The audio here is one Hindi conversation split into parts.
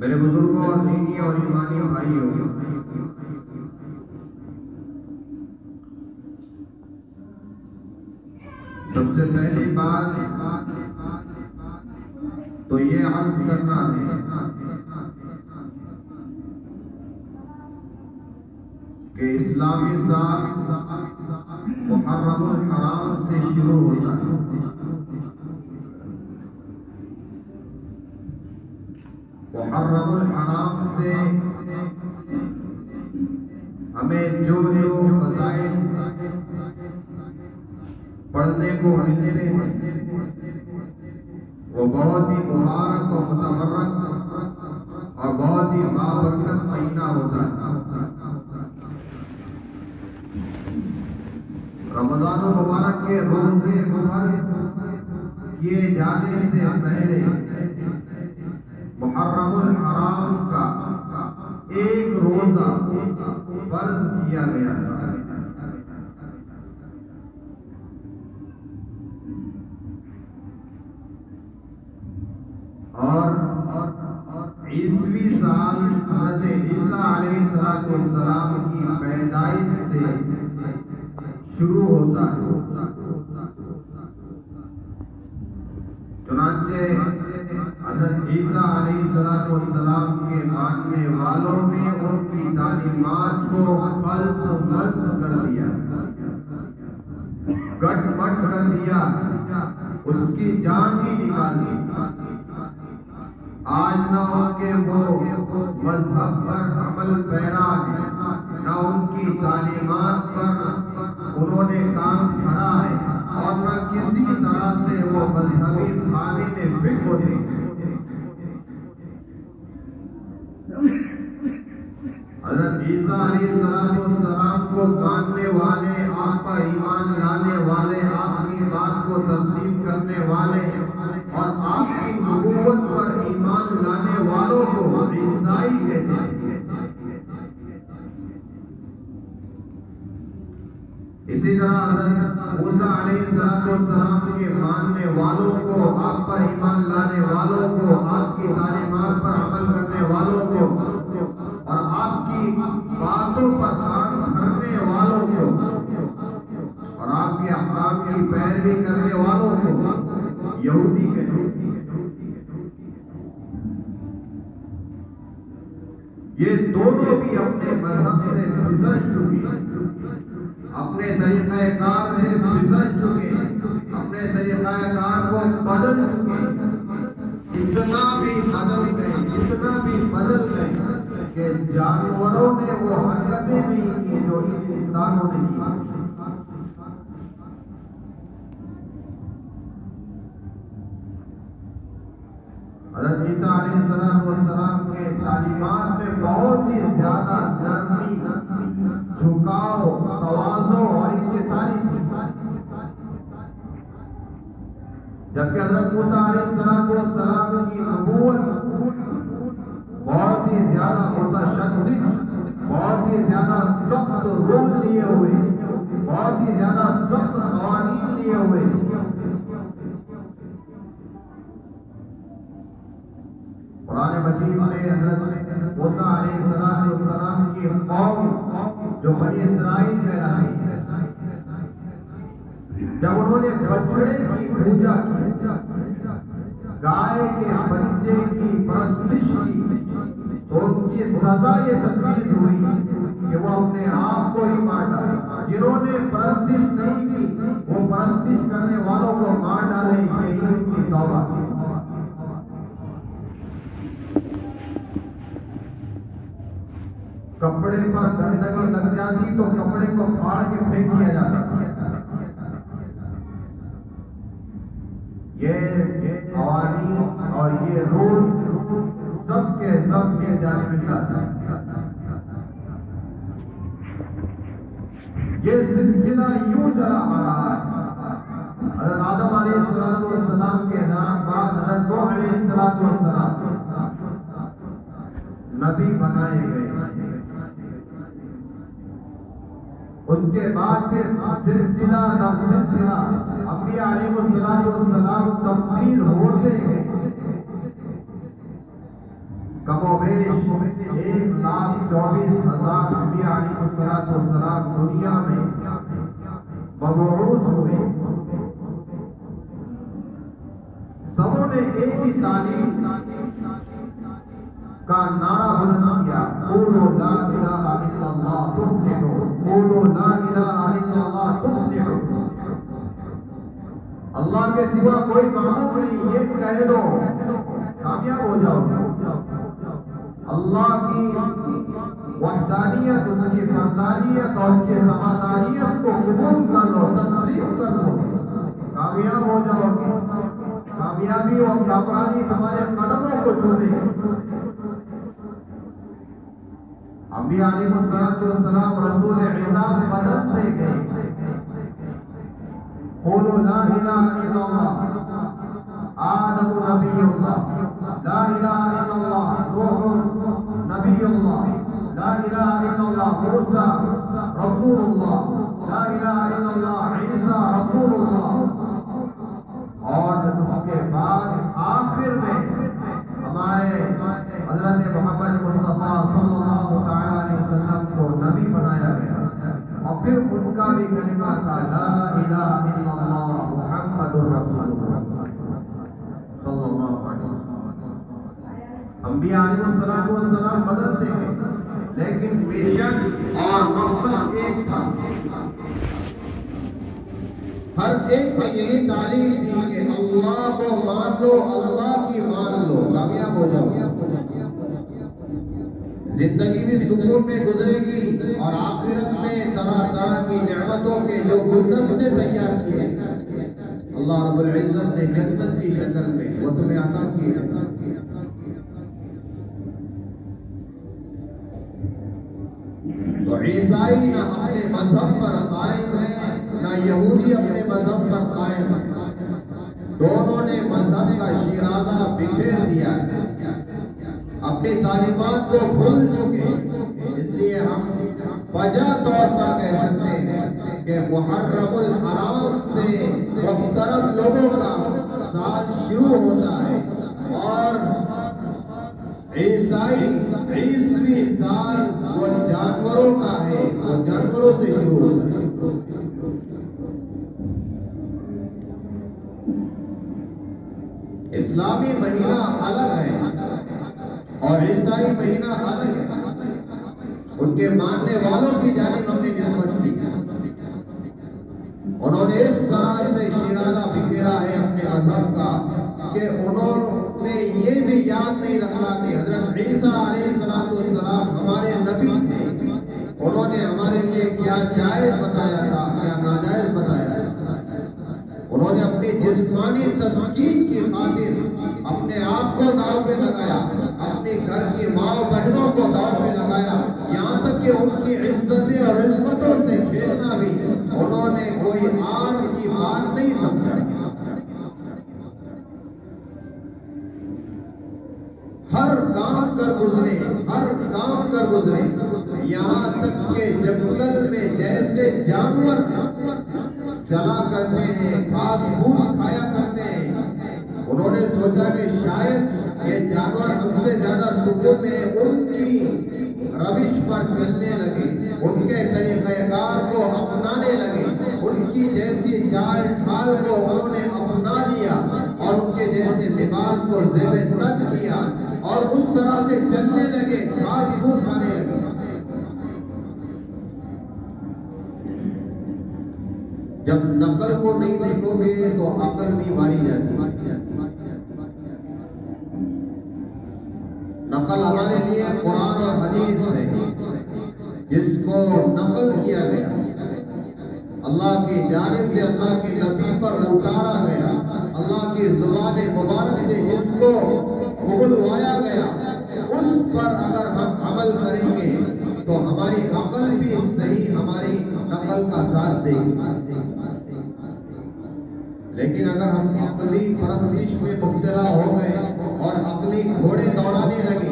मेरे बुजुर्गों और दीनी और ईमानी भाइयों, सबसे पहली बात तो ये अर्ज करना है कि इस्लामी साल मुहर्रमुल हराम से शुरू होता है। मुहर्रमुल हराम से हमें जो फज़ाइल पढ़ने को मिलते हैं वो बहुत ही मुबारक और मुतबर्रक और बहुत ही बाबरकत महीना होता है। रमज़ान मुबारक के रोज़े मुबारक किए जाने से पहले मुहर्रमुल हराम का एक रोज़ा फर्ज किया गया है। और ईस्वी साल हज़रत ईसा अलैहिस्सलाम की पैदाइश से शुरू होता है। चुनांचे हज़रत ईसा अलैहिस्सलाम के मानने वालों ने उनकी तालीमात को फल्स कर दिया, गट-मट कर दिया, उसकी जान ही निकाल दी। आज न उनके वो मजहब पर अमल पैरा है, न उनकी तालीमात पर उन्होंने काम करा है और न किसी तरह से वो मजहबी खाने में फिट होते हैं। हज़रत ईसा अलैहिस्सलाम को मानने वाले, आप पर ईमान लाने वाले, आपकी बात को तस्लीम करने वाले और आपकी नबूवत पर ईमान लाने वालों को ईसाई कहते हैं। इसी तरह हज़रत मूसा अलैहिस्सलाम के मानने वालों को, आप पर ईमान लाने वालों को, आपकी तालीमात पर अमल करने वालों को और आपकी बातों पर काम करने वालों को और आपके अहकाम की पैरवी करने वालों को यहूदी कहते हैं। ये दोनों भी अपने मजहब से फिसल चुके हैं, अपने तरीक़ाकार से फिसल चुके हैं, अपने तरीक़ाकार को बदल चुके हैं। इतना भी बदल गए कि जानवरों ने वो हरकतें नहीं की जो इंसानों ने की। हज़रत ईसा अलैहिस्सलाम के तालीमात में बहुत ही ज्यादा नरमी, झुकाव, तवाज़ो और इसके सारी, जबकि हज़रत मूसा अलैहिस्सलाम की नबूवत बहुत ही ज्यादा मुतशद्दिद, बहुत ही ज्यादा सख्त रूल लिए हुए, बहुत ही ज्यादा सख्त क़वानीन लिए हुए। कुरान मजीद में हज़रत मूसा अलैहिस्सलाम जो बनी इस्राइल कहलाते हैं, जब उन्होंने बछड़े की पूजा की, गाय के बच्चे की परस्तिश की, तो उनकी सजा ये तकलीफ हुई कि वो अपने आप को ही मार डाले। जिन्होंने परस्तिश नहीं की वो परस्तिश करने वालों को मार डाले, यही उनकी तौबा थी। कपड़े पर गंदगी लग जाती तो कपड़े को फाड़ के फेंक दिया जाता। ये कवानीन और ये रूल सबके सब ये जानिबिल्लाह था। ये सिलसिला यूं चला आ रहा है। हज़रत आदम अलैहिस्सलाम के नाम बाद हज़रत नूह अलैहिस्सलाम नबी बनाए गए। उसके बाद फिर सिलसिला दर सिलसिला अंबिया अलैहिस्सलाम तब्दील होते गए। कमोबेश 1,24,000 अंबिया अलैहिस्सलाम दुनिया में मबऊस हुए। सबों ने एक ही तालीम का नारा बुलंद किया, क़ूलू ला इलाहा इल्लल्लाह तुफ़्लिहू, क़ूलू ला इलाहा इल्लल्लाह तुफ़्लिहू। अल्लाह के सिवा कोई माबूद नहीं, ये कह दो कामयाब हो जाओ। अल्लाह की वहदानियत, उसकी फरदानियत और उसकी समादानियत को कबूल कर लो, तस्लीम कर लो, कामयाब हो जाओगे। कामयाबी और कामरानी हमारे कदमों को छूटे। अंबिया अलैहिस्सलाम रसूल इज़ाम बदलते गए। क़ूलू ला इलाहा इल्लल्लाह, आदम नबियुल्लाह, ला इलाहा इल्लल्लाह नूह नबियुल्लाह, ला इलाहा इल्लल्लाह मूसा रसूलुल्लाह, ला इलाहा इल्लल्लाह ईसा रसूलुल्लाह। और उसके बाद आखिर में हमारे हज़रत मोहम्मद मुस्तफ़ा सल्लल्लाहु अलैहि वसल्लम को नबी बनाया गया। और फिर उनका भी कलिमा था ला इलाहा इल्लल्लाह मुहम्मदुर रसूलुल्लाह सल्लल्लाहु अलैहि वसल्लम। अंबिया अलैहिस्सलाम बदलते गए, लेकिन मिशन और मकसद एक था। हर एक ने यही तालीम दी कि अल्लाह को मान लो, अल्लाह की मान लो, कामयाब हो जाओ। जिंदगी भी सुकून में गुजरेगी और आखिरत में तरह तरह की नेमतों के जो गुलदस्ते तैयार किए अल्लाह रब्बुल इज्जत ने जन्नत की शक्ल में वो तुम्हें अता किए। तो ईसाई ना अपने मजहब पर कायम है, ना यहूदी अपने मजहब पर कायम है। दोनों ने मजहब का शिराजा बिखेर दिया, अपनी तालीमात को भूल चुके। इसलिए हम वजह तौर पर कह सकते हैं कि मुहर्रमुल हराम से मुहतरम लोगों का साल शुरू होता है और ईसाई ईसवी साल वो जानवरों का है, वो जानवरों से शुरू होता है। इस्लामी महीना अलग है और ईसाई महीना अलग है। उनके मानने वालों की जानिब हमने निस्बत की। उन्होंने इस तरह से शिराजा बिखेरा है अपने मजहब का कि उन्होंने ये भी याद नहीं रखा कि हजरत ईसा अलैहिस्सलाम हमारे नबी थे। उन्होंने हमारे लिए क्या जायज बताया था, क्या नाजायज बताया था। उन्होंने अपनी जिस्मानी तस्कीन की खातिर अपने आप को दांव पे लगाया, अपने घर की माँ बहनों को दांव पे लगाया, यहाँ तक कि उनकी इज्जतें और इस्मतों से खेलना भी उन्होंने कोई आर की बात नहीं समझा। हर काम कर गुजरे, हर काम कर गुजरे, यहाँ तक के जंगल में जैसे जानवर चला करते हैं, घास फूस खाया करते हैं। उन्होंने सोचा कि शायद ये जानवर हमसे ज्यादा सुकून में उनकी रविश पर चलने लगे, उनके तरीके उनकी जैसी चाल ढाल को उन्होंने अपना लिया और उनके जैसे लिबास को ज़ेबे तन किया और उस तरह से चलने लगे, घास फूस खाने लगे। जब नकल को नहीं देखोगे तो अकल भी मारी जाती है। नकल हमारे लिए कुरान और हदीस है, जिसको नकल किया गया, अल्लाह की जानिब से अल्लाह के नबी पर उतारा गया, अल्लाह की जुबान मुबारक से जिसको बुलवाया गया, उस पर अगर हम अमल करेंगे तो हमारी अकल भी सही हमारी नकल का साथ देगी। लेकिन अगर हम अकली परस्तिश में मुब्तला हो गए और अकली घोड़े दौड़ाने लगे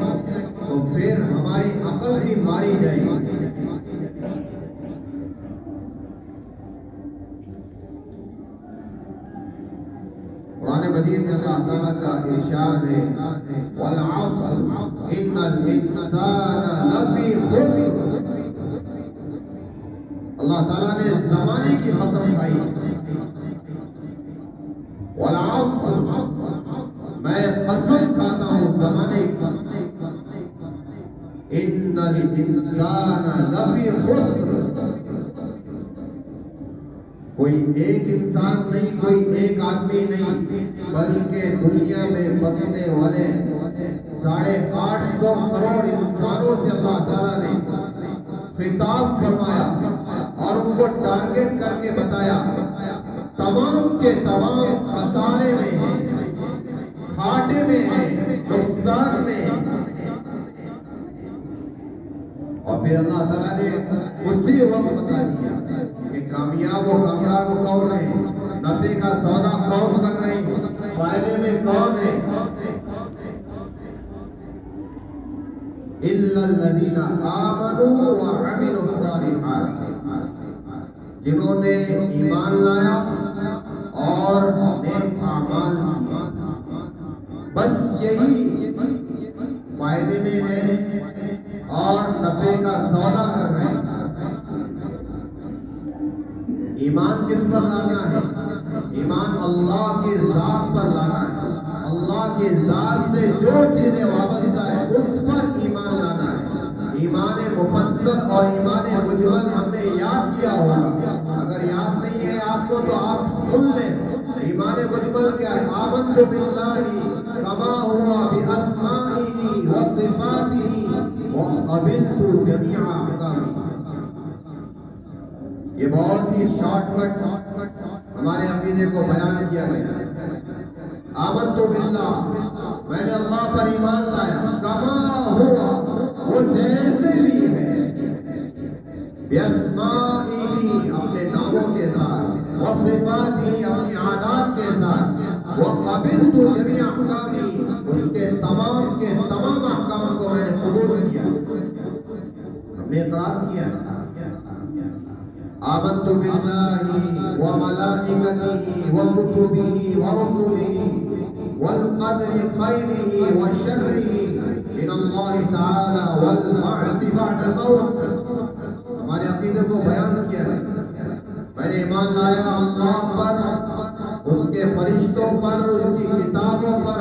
तो फिर हमारी अकल भी मारी जाएगी। कुरान मजीद में अल्लाह ताला का इरशाद है, वल अस्र इन्नल इंसाना लफी खुस्र। अल्लाह ताला ने ज़माने की कसम खाई, वल अस्र, मैं कसम खाता हूँ ज़माने की, इन्नल इंसाना लफी खुस्र। कोई एक इंसान नहीं, कोई एक आदमी नहीं, बल्कि दुनिया में बसने वाले 850 करोड़ इंसानों से अल्लाह ताला ने खिताब फरमाया और उनको टारगेट करके बताया, तमाम के तमाम खसारे में है, घाटे में है, नुकसान में है। और फिर अल्लाह ताला ने उसी वक्त बता दिया कि कामयाब और कामयाब कौन है, नफे का सौदा कौन कर रहे हैं, फायदे में कौन है। इल्लल्लज़ीना आमनू व अमिलुस्सालिहात, जिन्होंने ईमान लाया और नेक अमाल किए, बस यही फायदे में है और नफे का सौदा कर रहे हैं। ईमान किस पर लाना है? ईमान अल्लाह की ज़ात पर लाना है। अल्लाह की ज़ात से जो चीजें वाबस्ता है उस पर ईमान लाना है। ईमान मुफस्सल और ईमान मुजमल हमने याद किया होगा, अगर याद नहीं है आपको तो आप सुन लें। ईमान मुजमल क्या है? आमन्तु बिल्लाहि कमा हुआ बिअस्माइही व सिफातिही व क़बिलतु जमीअ अहकामिही। ये बहुत ही शॉर्टकट हमारे अकीदे को बयान किया गया। आमन्तु बिल्लाह, मैंने अल्लाह पर ईमान लाया, कमा हुआ, वो जैसे भी है, बिअस्माइही, अपने नामों के साथ, व सिफातिही, अपनी आदात के साथ, व क़बिलतु जमीअ अहकामिही, उसके तमाम के तमाम अहकाम को मैंने कबूल किया, हमने इक़रार किया। आमन्तु बिल्लाहि व मलाइकतिही व कुतुबिही व रुसुलिही वल क़दरि खैरिही व शर्रिही मिनल्लाहि तआला वल बअसी बअदल मौत। हमारे अक़ीदे को बयान किया है। मैंने ईमान लाया अल्लाह पर, उसके फरिश्तों पर, उसकी किताबों पर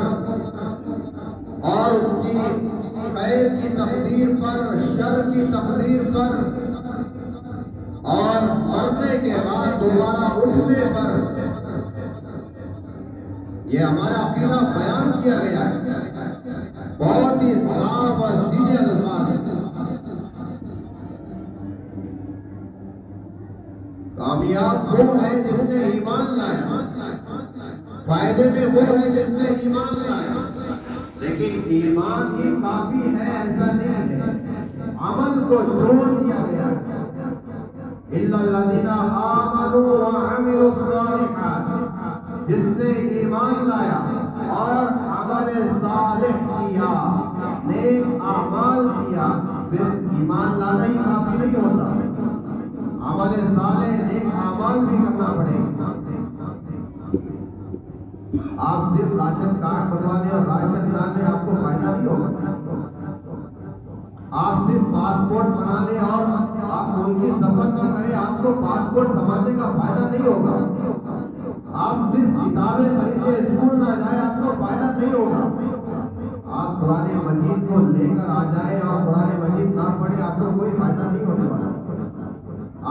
और उसकी खैर की तकदीर पर, शर की तकदीर पर और मरने के बाद दोबारा उठने पर। ये हमारा अकीदा बयान किया गया है, बहुत ही साफ और सीधे अल्फाज। कामयाब वो है जिसने ईमान लाया, फायदे में वो है जिसने ईमान लाया। लेकिन ईमान ही काफी है ऐसा नहीं है, अमल को जोड़ दिया गया। इल्लल्लज़ीना आमनू व अमिलुस्सालिहात, जिसने ईमान लाया और अमल सालिह किया, नेक अमाल किया। फिर ईमान लाना ही काफी नहीं होता, अमल सालिह नेक अमाल भी करना पड़ेगा। आप सिर्फ राशन कार्ड बनवा लें और राशन ना लें, आपको फायदा नहीं होगा। आप सिर्फ पासपोर्ट बना लें और आप मुल्क की सफर ना करें, आपको पासपोर्ट समझने का फायदा नहीं होगा। आप सिर्फ किताबें खरीदे, स्कूल ना जाए, आपको फायदा नहीं होगा। आप कुरान मजीद को लेकर आ जाए और कुरान मजीद ना पढ़े, आपको कोई फायदा नहीं होने वाला।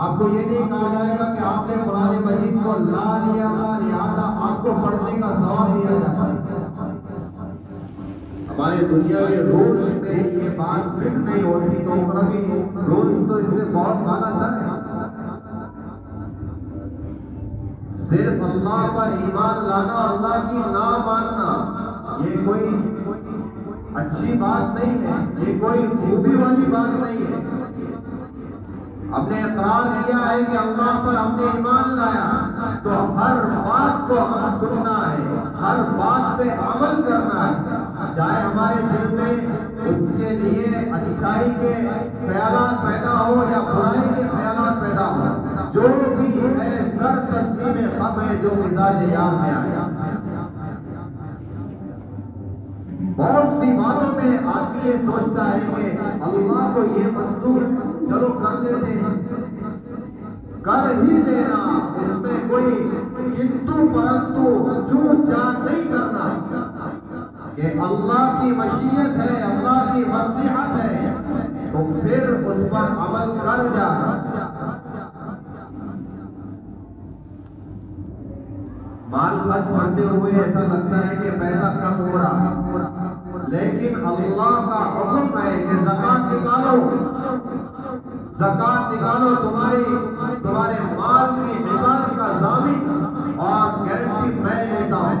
आपको ये नहीं कहा जाएगा कि आपने कुरान मजीद को ला लिया था लिहाजा आपको पढ़ने का सवाब दिया जाता है। हमारे दुनिया के रूल्स में ये बात फिट नहीं होती, तो कभी रूल्स तो इससे बहुत ज्यादा है। सिर्फ अल्लाह पर ईमान लाना, अल्लाह की ना मानना, ये कोई अच्छी बात नहीं है, ये कोई खूबी वाली बात नहीं है। हमने इकरार किया है कि अल्लाह पर हमने ईमान लाया, तो हर बात को हमें सुनना है, हर बात पे अमल करना है, चाहे हमारे दिल में उसके लिए अच्छाई के ख्यालात पैदा हो या बुराई के ख्यालात पैदा हो, जो भी है सर तस्लीम खम है जो मिजाज यार में आया। बहुत सी बातों में आदमी ये सोचता है कि अल्लाह को ये मंजूर है, चलो कर लेते हैं, कर ही लेना, इसमें कोई किंतु परंतु चूक चाक नहीं करना कि अल्लाह की मशीयत है, अल्लाह की मस्लिहत है, तो फिर उस पर अमल कर जा। माल खर्च करते हुए ऐसा लगता है कि पैसा कम हो रहा है, लेकिन अल्लाह का हुक्म है कि ज़कात निकालो, ज़कात निकालो। तुम्हारे माल की हिफाजत का ज़ामिन और गारंटी मैं लेता हूँ,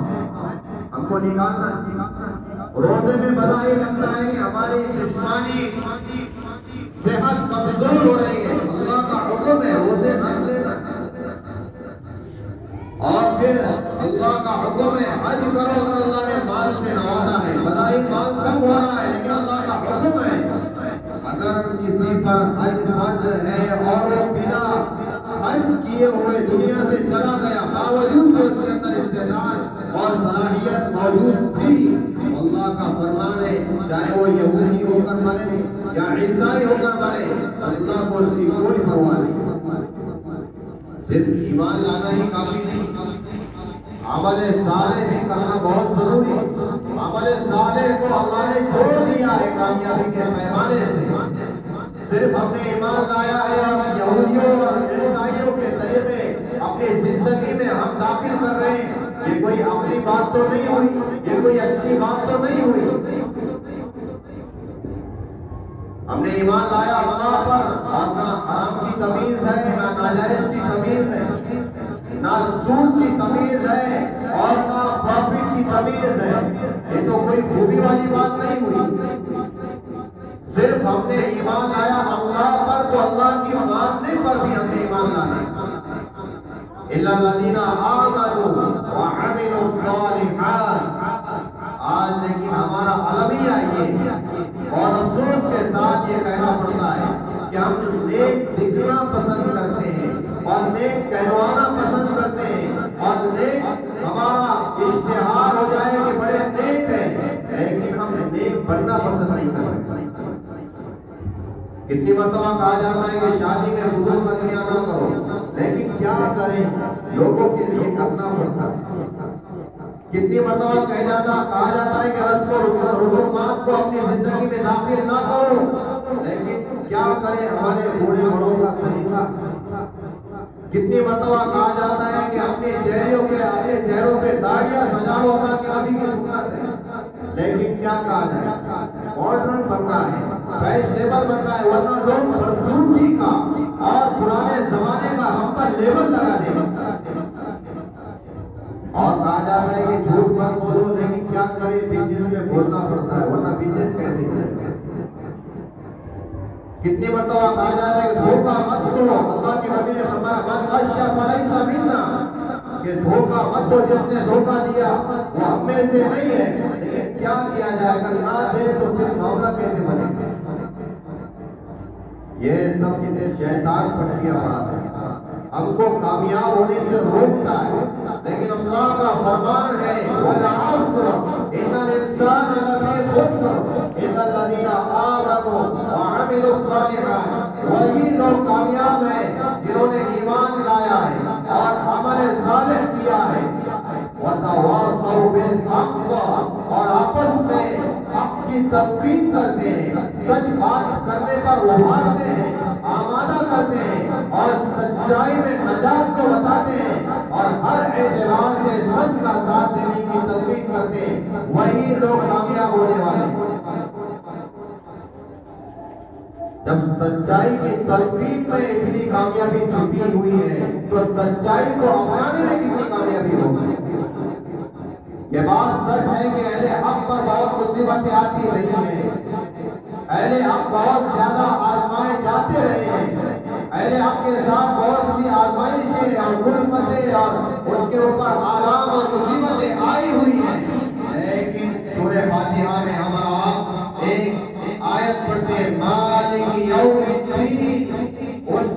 हमको निकालना है। रोजे में बधाई लगता है कि हमारी जिस्मानी सेहत कमजोर हो रही है, अल्लाह का हुक्म है रोजे रख लेना। और फिर अल्लाह का हुक्म है हज करो, अगर अल्लाह ने माल से नवाजा है, बधाई माल कम हो रहा है, लेकिन अल्लाह का हुक्म है अगर किसी पर हज फर्ज है और वो बिना हज किए हुए दुनिया से चला गया, बावजूद उसके अंदर इस्तेदाद और सलाहियत मौजूद थी, अल्लाह का फरमान है चाहे वो यहूदी होकर मरे या ईसाई होकर मरे, अल्लाह को उसकी कोई परवाह नहीं। सिर्फ ईमान लाना ही काफी नहीं, अमल साले भी करना बहुत जरूरी है। अमल साले को अल्लाह ने छोड़ दिया है कामयाबी के पैमाने से। सिर्फ हमने ईमान लाया है और यहूदियों और ईसाइयों के तरीके अपनी जिंदगी में हम दाखिल कर रहे हैं, ये कोई अपनी बात तो नहीं हुई, ये कोई अच्छी बात तो नहीं हुई। हमने ईमान लाया अल्लाह पर, और ना हराम की तमीज है, ना नाजायज की तमीज है, ना सूद की तमीज है और ना प्रॉफिट की तमीज है। ये तो कोई खूबी वाली बात नहीं हुई। सिर्फ हमने ईमान लाया अल्लाह पर, तो अल्लाह की मानने पर भी हमने ईमान लाया। इल्लल्लज़ीना आमनू व अमिलुस्सालिहात। आज लेकिन हमारा अलमिया ये और अफसोस के साथ ये कहना पड़ता है कि हम नेक दिखना पसंद करते हैं और नेक कहलवाना पसंद करते हैं और नेक हमारा इश्तिहार हो जाए कि बड़े नेक है, लेकिन हम नेक बनना पसंद नहीं करते। कितनी मर्तबा कहा जाता है कि शादी में फुजूल मर्जियां ना करो, लेकिन क्या करें, लोगों के लिए करना पड़ता है। कितनी मर्तबा कहा जाता है कि रसूमात को अपनी जिंदगी में दाखिल ना करो, लेकिन क्या करें हमारे बूढ़े बड़ों का तरीका। कितनी मर्तबा कहा जाता है कि अपने चेहरों पे दाढ़ियां सजा लो, अल्लाह के नबी की सुन्नत है, लेकिन क्या कहा जाए, मॉडर्न बनना है, फैशनेबल बनना है, वरना लोग बदसूरती का और पुराने जमाने का हम पर लेबल लगा देंगे। और कहा जाता है कि झूठ मत बोलो, लेकिन क्या करें बिजनेस में बोलना पड़ता है, वरना बिजनेस कैसे करें। कितनी मर्तबा कहा जाता है कि धोखा मत दो, अल्लाह के नबी ने फरमाया मन गश्शा फलैसा मिन्ना, कि धोखा मत दो, जिसने धोखा दिया वो हम में से नहीं है। लेकिन क्या किया जाए, अगर ना दे तो फिर मामला कैसे बनेगा। ये सब चीजें शैतान पटकियां पड़ाते हैं, हमको कामयाब होने से रोकता है। लेकिन अल्लाह का फरमान है वल अस्र इन्नल इंसान लफी खुस्र इल्लल्लज़ीना आमनू व अमिलुस्सालिहात, वही लोग कामयाब हैं तलकीन करते हैं, सच बात करने पर उभारते हैं, आमादा करते हैं और सच्चाई में नजात को बताते हैं और हर एतबार से सच का साथ देने की तलकीन करते हैं, वही लोग कामयाब होने वाले हैं। जब सच्चाई की तलकीन में इतनी कामयाबी छुपी हुई है तो सच्चाई को अपनाने में कितनी कामयाबी होगी। ये बात सच है कि अहले हक पर बहुत मुसीबतें आती रही हैं, अहले हक बहुत ज्यादा आजमाए जाते रहे हैं, अहले हक के साथ बहुत सी आजमाइशें और मुसीबतें और उनके ऊपर आलाम और मुसीबतें आई हुई हैं। लेकिन सूरह फातिहा में हमारा एक आयत पढ़ते हैं, मालिक यौमिद्दीन, उस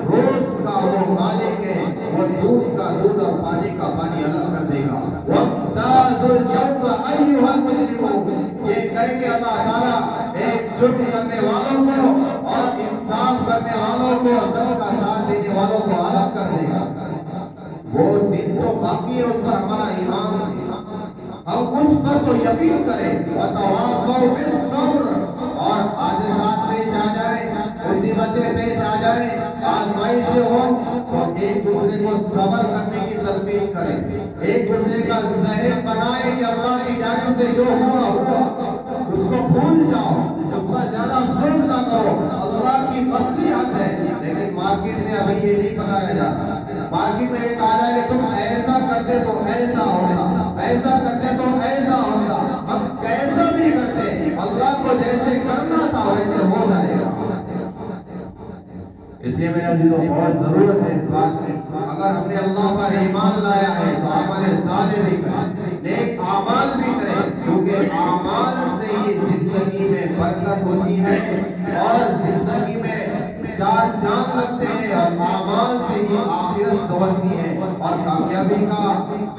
रोज का वो मालिक है, वो दूध का दूध और पानी का पानी अलग कर देगा। वम्ताजुल यौम अय्युहल मुजरिमून, ये करेंगे अल्लाह ताला एक जुर्म करने वालों को और इंसाफ करने वालों को, सबका साथ देने वालों को अलग कर देगा। वो दिन तो बाकी है, उस पर हमारा ईमान है, हम उस पर तो यकीन करें और आधे साथ पेश आ जाए, मुसीबतें पेश आ जाए, आजमाइशें हो तो एक दूसरे को सब्र करने की तलकीन करें, एक दूसरे का ज़हन बनाए कि अल्लाह की जानिब से जो हुआ उसको भूल जाओ, उस पर ज्यादा अफसोस ना करो, अल्लाह की मसलिहत है। लेकिन मार्केट में अभी ये नहीं बताया जाता। मार्केट में एक आ जाए कि तुम ऐसा करते तो ऐसा होगा, ऐसा करते तो ऐसा होगा, अब कैसा भी करते अल्लाह को जैसे करना था वैसे हो जाएगा। इसलिए मेरे अजीजों बहुत जरूरत है इस बात में, अगर हमने अल्लाह पर ईमान लाया है तो अमल साले भी करें, नेक आमाल भी करें, क्योंकि आमाल से ही जिंदगी में बरकत होती है और जिंदगी में चार चांद लगते हैं और आमाल से ही आखिरत संवरती है और कामयाबी का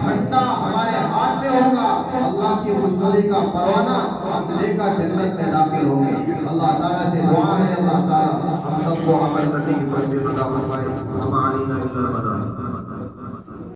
झंडा हमारे हाथ में होगा। अल्लाह की खुशनुदी का परवाना हम लेकर जन्नत में दाखिल होंगे। अल्लाह ताला से दुआ है, अल्लाह ताला हम सबको अमल करने की तौफीक अता फरमाए।